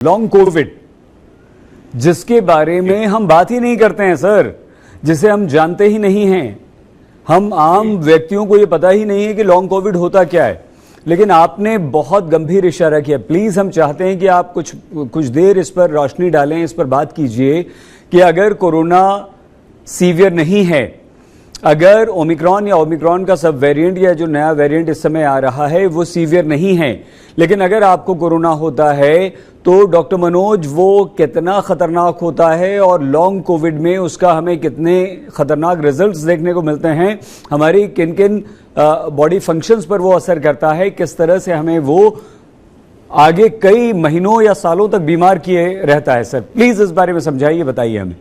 Long Covid, जिसके बारे में हम बात ही नहीं करते हैं सर, जिसे हम जानते ही नहीं हैं। हम आम व्यक्तियों को ये पता ही नहीं है कि लॉन्ग कोविड होता क्या है। लेकिन आपने बहुत गंभीर इशारा किया। प्लीज हम चाहते हैं कि आप कुछ देर इस पर रोशनी डालें, इस पर बात कीजिए कि अगर कोरोना सीवियर नहीं है, अगर ओमिक्रॉन या ओमिक्रॉन का सब वेरिएंट या जो नया वेरिएंट इस समय आ रहा है वो सीवियर नहीं है, लेकिन अगर आपको कोरोना होता है तो डॉक्टर मनोज वो कितना खतरनाक होता है और लॉन्ग कोविड में उसका हमें कितने खतरनाक रिजल्ट्स देखने को मिलते हैं, हमारी किन किन बॉडी फंक्शंस पर वो असर करता है, किस तरह से हमें वो आगे कई महीनों या सालों तक बीमार किए रहता है। सर प्लीज इस बारे में समझाइए, बताइए हमें।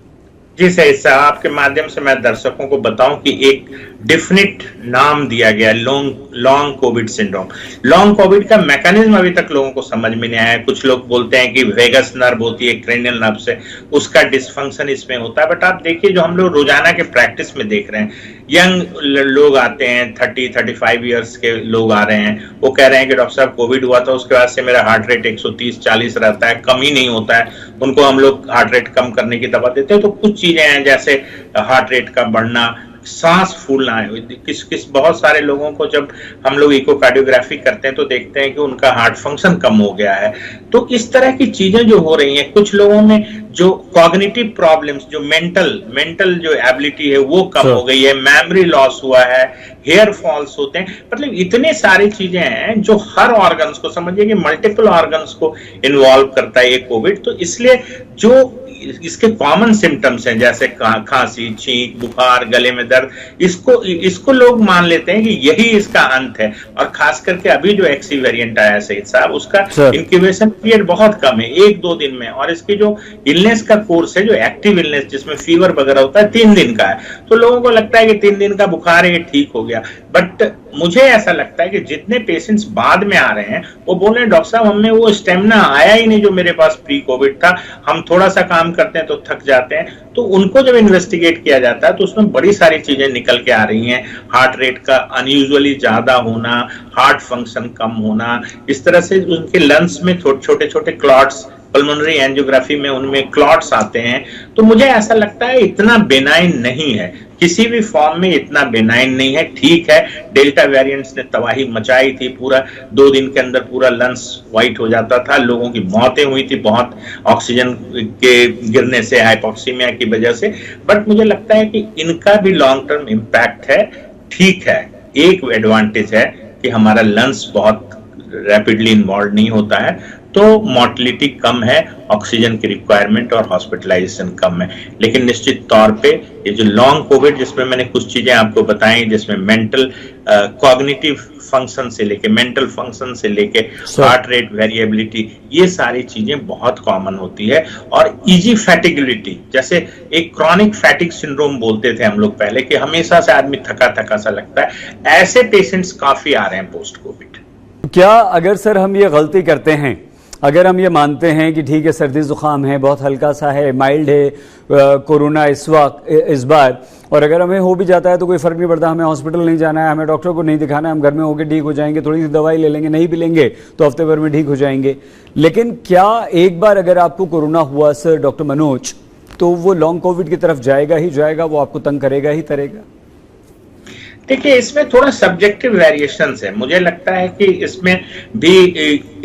जी सही साहब, आपके माध्यम से मैं दर्शकों को बताऊं कि एक डेफिनेट नाम दिया गया long Covid syndrome. Long Covid का मैकेनिज्म अभी तक लोगों को समझ में नहीं आया। कुछ लोग बोलते हैं कि वेगस नर्व होती है, क्रेनियल नर्व से, उसका डिसफंक्शन इसमें होता है। बट आप देखिए, जो हम लोग रोजाना के प्रैक्टिस में देख रहे हैं, यंग लोग आते हैं, 30-35 ईयर्स के लोग आ रहे हैं, वो कह रहे हैं कि डॉक्टर साहब कोविड हुआ था, उसके बाद से मेरा हार्ट रेट 130-40 रहता है, कम ही नहीं होता है। उनको हम लोग हार्ट रेट कम करने की दवा देते हैं। तो कुछ चीजें हैं जैसे हार्ट रेट का बढ़ना, सांस फूलना है। बहुत सारे लोगों को जब हम लोग इकोकार्डियोग्राफी करते हैं तो देखते हैं कि उनका हार्ट फंक्शन कम हो गया है। तो इस तरह की चीजें जो हो रही हैं, कुछ लोगों में जो कॉग्निटिव प्रॉब्लम्स, जो मेंटल जो एबिलिटी है वो कम हो गई है, मेमोरी लॉस हुआ है, हेयर फॉल्स होते हैं। मतलब इतने सारी चीजें हैं जो हर ऑर्गन्स को, समझिए कि मल्टीपल ऑर्गन्स को इन्वॉल्व करता है ये कोविड। तो इसलिए जो इसके कॉमन सिम्टम्स हैं जैसे खांसी, छींक, बुखार, गले में दर्द, इसको लोग मान लेते हैं कि यही इसका अंत है। और खास करके अभी जो एक्सी वेरिएंट आया सईद साहब, उसका इंक्यूबेशन पीरियड बहुत कम है, 1-2 दिन में। और इसकी जो इलनेस का कोर्स है, जो एक्टिव इलनेस जिसमें फीवर वगैरह होता है, 3 दिन का है। तो लोगों को लगता है कि 3 दिन का बुखार है, ये ठीक हो गया। बट मुझे ऐसा लगता है कि जितने पेशेंट्स बाद में आ रहे हैं वो बोल रहे हैं डॉक्टर साहब हमें वो स्टेमिना आया ही नहीं जो मेरे पास प्री कोविड था, हम थोड़ा सा काम करते हैं तो थक जाते हैं। तो उनको जब इन्वेस्टिगेट किया जाता है तो उसमें बड़ी सारी चीजें निकल के आ रही हैं। हार्ट रेट का अनयूजुअली ज्यादा होना, हार्ट फंक्शन कम होना, इस तरह से उनके लंग्स में छोटे छोटे क्लॉट्स, पल्मोनरी एंजियोग्राफी में उनमें क्लॉट्स आते हैं। तो मुझे ऐसा लगता है इतना बेनाइन नहीं है, किसी भी फॉर्म में इतना बेनाइन नहीं है। ठीक है, डेल्टा वेरिएंट्स ने तबाही मचाई थी, पूरा 2 दिन के अंदर पूरा लंग्स व्हाइट हो जाता था, लोगों की मौतें हुई थी बहुत ऑक्सीजन के गिरने से, हाइपोक्सीमिया की वजह से। बट मुझे लगता है कि इनका भी लॉन्ग टर्म इम्पैक्ट है। ठीक है, एक एडवांटेज है कि हमारा लंग्स बहुत रैपिडली इन्वॉल्व नहीं होता है, तो मोर्टेलिटी कम है, ऑक्सीजन की रिक्वायरमेंट और हॉस्पिटलाइजेशन कम है। लेकिन निश्चित तौर पे ये जो लॉन्ग कोविड, जिसमें मैंने कुछ चीजें आपको बताई, जिसमें मेंटल कॉग्निटिव फंक्शन से लेके, मेंटल फंक्शन से लेके, हार्ट रेट वेरिएबिलिटी, ये सारी चीजें बहुत कॉमन होती है। और इजी फैटिगिलिटी, जैसे एक क्रॉनिक फैटिग सिंड्रोम बोलते थे हम लोग पहले, कि हमेशा से आदमी थका थका सा लगता है, ऐसे पेशेंट्स काफी आ रहे हैं पोस्ट कोविड। क्या अगर सर हम ये गलती करते हैं, अगर हम ये मानते हैं कि ठीक है सर्दी जुकाम है, बहुत हल्का सा है, माइल्ड है कोरोना इस बार, और अगर हमें हो भी जाता है तो कोई फर्क नहीं पड़ता, हमें हॉस्पिटल नहीं जाना है, हमें डॉक्टर को नहीं दिखाना है, हम घर में होकर ठीक हो जाएंगे, थोड़ी सी दवाई ले लेंगे, नहीं भी लेंगे तो हफ्ते भर में ठीक हो जाएंगे। लेकिन क्या एक बार अगर आपको कोरोना हुआ सर डॉक्टर मनोज, तो वो लॉन्ग कोविड की तरफ जाएगा ही जाएगा, वो आपको तंग करेगा ही करेगा? देखिए, इसमें थोड़ा सब्जेक्टिव वेरिएशंस है। मुझे लगता है कि इसमें भी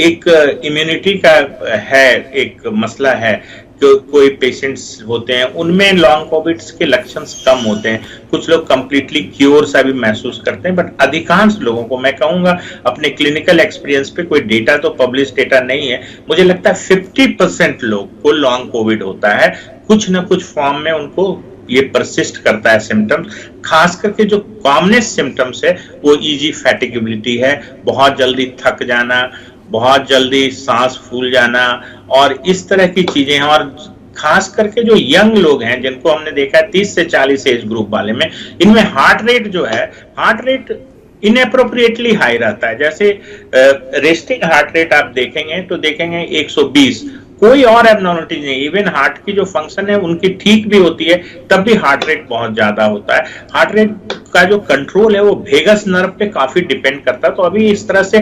एक इम्यूनिटी का है, एक मसला है। कोई पेशेंट्स होते हैं उनमें लॉन्ग कोविड के लक्षण कम होते हैं, कुछ लोग कंप्लीटली क्योर सा भी महसूस करते हैं। बट अधिकांश लोगों को, मैं कहूंगा अपने क्लिनिकल एक्सपीरियंस पे, कोई डेटा तो पब्लिश डेटा नहीं है, मुझे लगता है 50% लोग को लॉन्ग कोविड होता है, कुछ ना कुछ फॉर्म में उनको ये परसिस्ट करता है सिम्टम्स। खास करके जो कॉमनेस्ट सिम्टम्स है वो इजी फैटिगेबिलिटी है, बहुत जल्दी थक जाना, बहुत जल्दी सांस फूल जाना, और इस तरह की चीजें हैं। और खास करके जो यंग लोग हैं, जिनको हमने देखा है 30 से 40 एज ग्रुप वाले में, इनमें हार्ट रेट जो है, हार्ट रेट इनएप्रोप्रिएटली हाई रहता है। जैसे रेस्टिंग हार्ट रेट आप देखेंगे तो देखेंगे 120, कोई और एबनॉर्मलिटी नहीं। इवन हार्ट की जो फंक्शन है उनकी ठीक भी होती है, तब भी हार्ट रेट बहुत ज्यादा होता है। हार्ट रेट का जो कंट्रोल है वो वेगस नर्व पे काफी डिपेंड करता है। तो अभी इस तरह से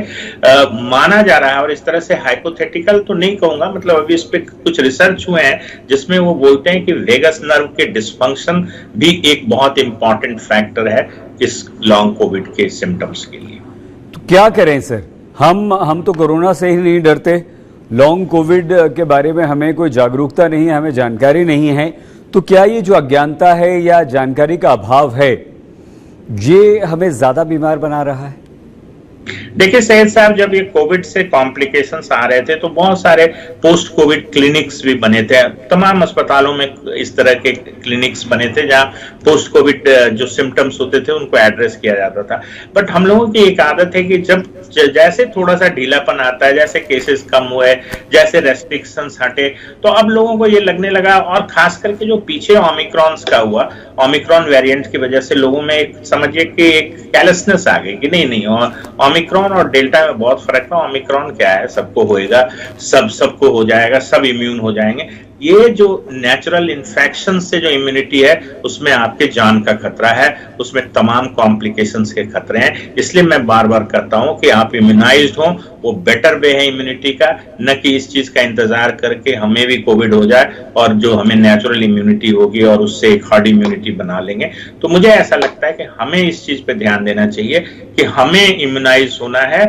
माना जा रहा है, और इस तरह से हाइपोथेटिकल तो नहीं कहूंगा, मतलब अभी इस पे कुछ रिसर्च हुए हैं जिसमें वो बोलते हैं कि वेगस नर्व के डिस्फंक्शन भी एक बहुत इंपॉर्टेंट फैक्टर है इस लॉन्ग कोविड के सिम्टम्स के लिए। तो क्या करें सर? हम तो कोरोना से ही नहीं डरते, लॉन्ग कोविड के बारे में हमें कोई जागरूकता नहीं है, हमें जानकारी नहीं है, तो क्या ये जो अज्ञानता है या जानकारी का अभाव है ये हमें ज्यादा बीमार बना रहा है? देखिए सैयद साहब, जब ये कोविड से कॉम्प्लिकेशंस आ रहे थे तो बहुत सारे पोस्ट कोविड क्लिनिक्स भी बने थे। तमाम अस्पतालों में इस तरह के क्लिनिक्स बने थे जहां पोस्ट कोविड जो सिम्टम्स होते थे उनको एड्रेस किया जाता था। बट हम लोगों की एक आदत है कि जब जैसे थोड़ा सा ढीलापन आता है, जैसे केसेस कम हुए, जैसे रेस्ट्रिक्शंस हटे, तो अब लोगों को ये लगने लगा, और खास करके जो पीछे ओमिक्रॉन्स का हुआ, ओमिक्रॉन वेरिएंट की वजह से लोगों में समझिए कि एक कैलसनेस आ गई कि नहीं, ओमिक्रॉन और डेल्टा में बहुत फर्क है। ओमिक्रॉन क्या है, सबको होएगा, सबको हो जाएगा, सब इम्यून हो जाएंगे। ये जो नेचुरल इन्फेक्शन से जो इम्यूनिटी है उसमें आपके जान का खतरा है, उसमें तमाम कॉम्प्लिकेशंस के खतरे हैं। इसलिए मैं बार बार कहता हूं कि आप इम्यूनाइज्ड हो, वो बेटर वे है इम्यूनिटी का, न कि इस चीज का इंतजार करके हमें भी कोविड हो जाए और जो हमें नेचुरल इम्यूनिटी होगी और उससे एक हार्ड इम्यूनिटी बना लेंगे। तो मुझे ऐसा लगता है कि हमें इस चीज पे ध्यान देना चाहिए कि हमें इम्यूनाइज होना है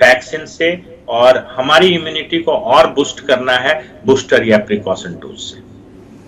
वैक्सीन से, और हमारी इम्यूनिटी को और बूस्ट करना है बूस्टर या प्रिकॉशन डोज से।